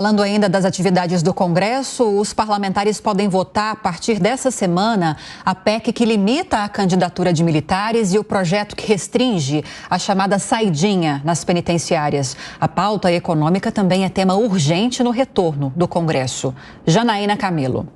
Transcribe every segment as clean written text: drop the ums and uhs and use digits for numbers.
Falando ainda das atividades do Congresso, os parlamentares podem votar a partir dessa semana a PEC que limita a candidatura de militares e o projeto que restringe a chamada saidinha nas penitenciárias. A pauta econômica também é tema urgente no retorno do Congresso. Janaína Camilo.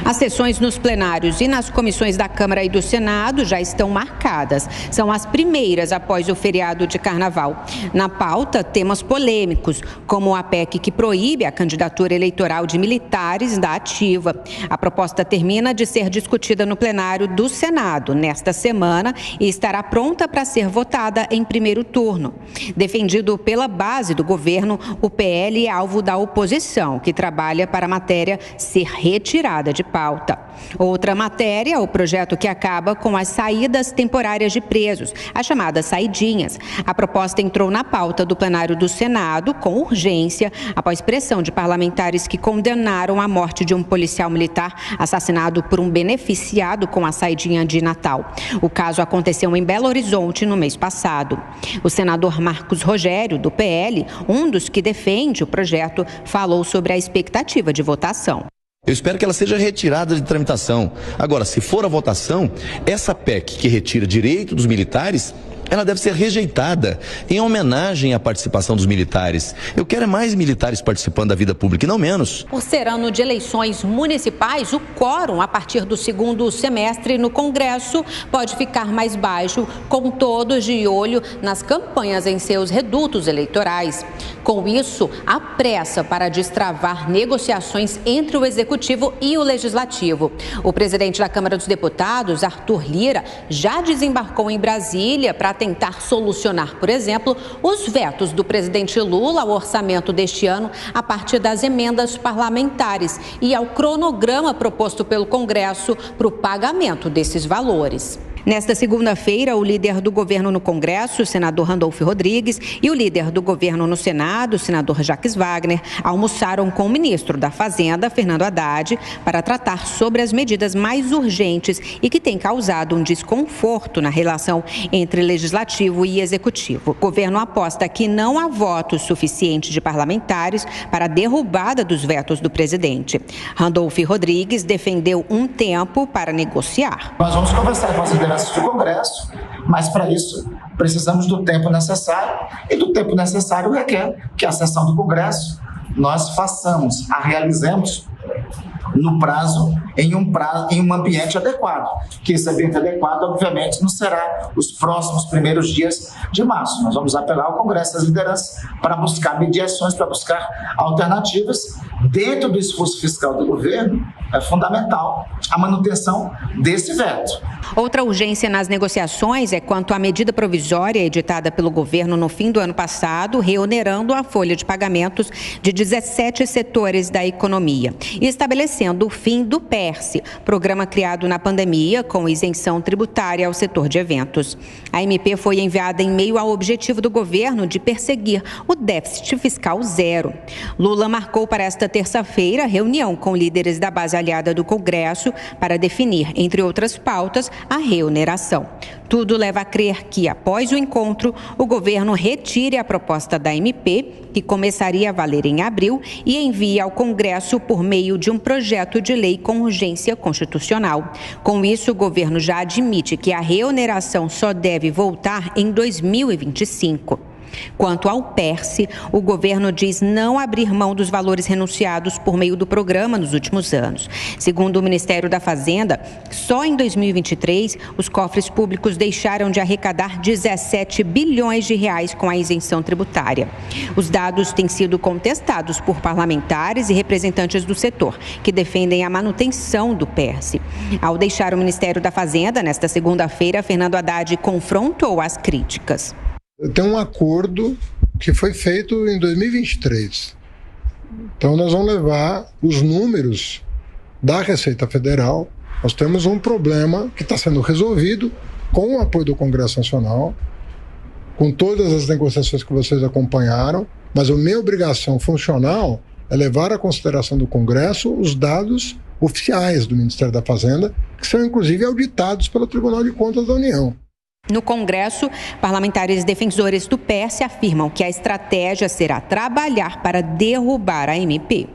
As sessões nos plenários e nas comissões da Câmara e do Senado já estão marcadas. São as primeiras após o feriado de Carnaval. Na pauta, temas polêmicos, como a PEC que proíbe a candidatura eleitoral de militares da ativa. A proposta termina de ser discutida no plenário do Senado nesta semana e estará pronta para ser votada em primeiro turno. Defendido pela base do governo, o PL é alvo da oposição, que trabalha para a matéria ser retirada de pauta. Outra matéria, o projeto que acaba com as saídas temporárias de presos, as chamadas saidinhas. A proposta entrou na pauta do plenário do Senado com urgência, após pressão de parlamentares que condenaram a morte de um policial militar assassinado por um beneficiado com a saidinha de Natal. O caso aconteceu em Belo Horizonte no mês passado. O senador Marcos Rogério, do PL, um dos que defende o projeto, falou sobre a expectativa de votação. Eu espero que ela seja retirada de tramitação. Agora, se for a votação, essa PEC que retira direito dos militares, ela deve ser rejeitada em homenagem à participação dos militares. Eu quero mais militares participando da vida pública e não menos. Por ser ano de eleições municipais, o quórum a partir do segundo semestre no Congresso pode ficar mais baixo, com todos de olho nas campanhas em seus redutos eleitorais. Com isso, há pressa para destravar negociações entre o Executivo e o Legislativo. O presidente da Câmara dos Deputados, Arthur Lira, já desembarcou em Brasília para tentar solucionar, por exemplo, os vetos do presidente Lula ao orçamento deste ano a partir das emendas parlamentares e ao cronograma proposto pelo Congresso para o pagamento desses valores. Nesta segunda-feira, o líder do governo no Congresso, o senador Randolfo Rodrigues, e o líder do governo no Senado, o senador Jacques Wagner, almoçaram com o ministro da Fazenda, Fernando Haddad, para tratar sobre as medidas mais urgentes e que têm causado um desconforto na relação entre legislativo e executivo. O governo aposta que não há votos suficientes de parlamentares para a derrubada dos vetos do presidente. Randolfo Rodrigues defendeu um tempo para negociar. Nós vamos conversar com as lideranças do Congresso, mas para isso precisamos do tempo necessário e do tempo necessário requer que a sessão do Congresso nós façamos, a realizemos no prazo, em um ambiente adequado. Que esse ambiente adequado, obviamente, não será os próximos primeiros dias de março. Nós vamos apelar ao Congresso das lideranças para buscar mediações, para buscar alternativas. Dentro do esforço fiscal do governo, é fundamental a manutenção desse veto. Outra urgência nas negociações é quanto à medida provisória editada pelo governo no fim do ano passado, reonerando a folha de pagamentos de 17 setores da economia e estabelecendo o fim do PERSE, programa criado na pandemia com isenção tributária ao setor de eventos. A MP foi enviada em meio ao objetivo do governo de perseguir o déficit fiscal zero. Lula marcou para esta terça-feira reunião com líderes da base aliada do Congresso para definir, entre outras pautas, a reoneração. Tudo leva a crer que, após o encontro, o governo retire a proposta da MP, que começaria a valer em abril, e envie ao Congresso por meio de um projeto de lei com urgência constitucional. Com isso, o governo já admite que a reoneração só deve voltar em 2025. Quanto ao PERSE, o governo diz não abrir mão dos valores renunciados por meio do programa nos últimos anos. Segundo o Ministério da Fazenda, só em 2023, os cofres públicos deixaram de arrecadar 17 bilhões de reais com a isenção tributária. Os dados têm sido contestados por parlamentares e representantes do setor, que defendem a manutenção do PERSE. Ao deixar o Ministério da Fazenda, nesta segunda-feira, Fernando Haddad confrontou as críticas. Tem um acordo que foi feito em 2023. Então, nós vamos levar os números da Receita Federal. Nós temos um problema que está sendo resolvido com o apoio do Congresso Nacional, com todas as negociações que vocês acompanharam, mas a minha obrigação funcional é levar à consideração do Congresso os dados oficiais do Ministério da Fazenda, que são, inclusive, auditados pelo Tribunal de Contas da União. No Congresso, parlamentares defensores do PERSE afirmam que a estratégia será trabalhar para derrubar a MP.